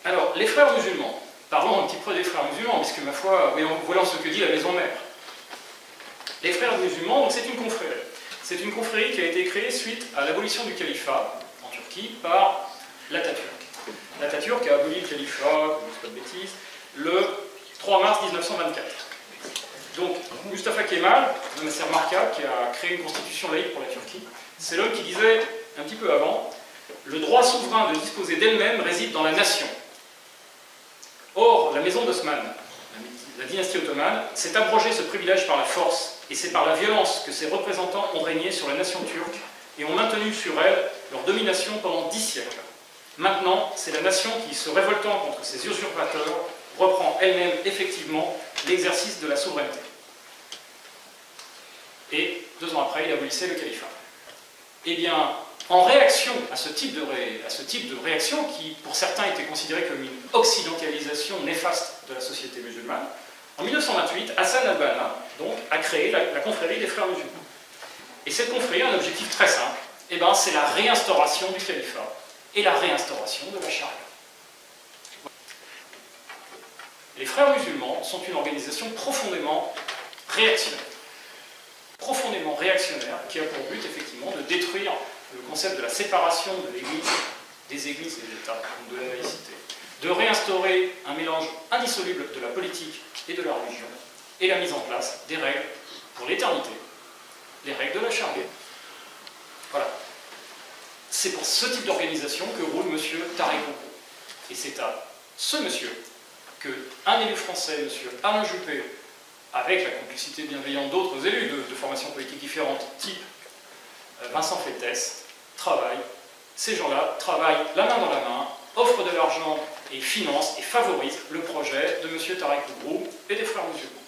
Alors, les frères musulmans. Parlons un petit peu des frères musulmans, puisque ma foi, voyons ce que dit la maison mère. Les frères musulmans, c'est une confrérie. C'est une confrérie qui a été créée suite à l'abolition du califat en Turquie par l'Atatürk. L'Atatürk a aboli le califat, je ne dis pas de bêtises, le 3 mars 1924. Donc, Mustafa Kemal, un homme assez remarquable, qui a créé une constitution laïque pour la Turquie, c'est l'homme qui disait, un petit peu avant, le droit souverain de disposer d'elle-même réside dans la nation. Or, la maison d'Osman, la dynastie ottomane, s'est abrogé ce privilège par la force, et c'est par la violence que ses représentants ont régné sur la nation turque et ont maintenu sur elle leur domination pendant 10 siècles. Maintenant, c'est la nation qui, se révoltant contre ces usurpateurs, reprend elle-même effectivement l'exercice de la souveraineté. Et 2 ans après, il abolissait le califat. Eh bien, en réaction à ce type de réaction, qui pour certains était considéré comme une occidentalisation néfaste de la société musulmane, en 1928, Hassan al-Banna donc, a créé la confrérie des frères musulmans. Et cette confrérie a un objectif très simple, eh ben, c'est la réinstauration du califat et la réinstauration de la charia. Les frères musulmans sont une organisation profondément réactionnaire. Profondément réactionnaire, qui a pour but effectivement de détruire le concept de la séparation de l'Église, des églises et de l'État, de la laïcité, de réinstaurer un mélange indissoluble de la politique et de la religion, et la mise en place des règles pour l'éternité, les règles de la charia. Voilà. C'est pour ce type d'organisation que roule M. Tarek Bourreau. Et c'est à ce monsieur qu'un élu français, M. Alain Juppé, avec la complicité bienveillante d'autres élus de formations politiques différentes, type Vincent Fettès, travaillent. Ces gens-là travaillent la main dans la main, offrent de l'argent et financent et favorisent le projet de M. Tarek Bourreau et des frères musulmans.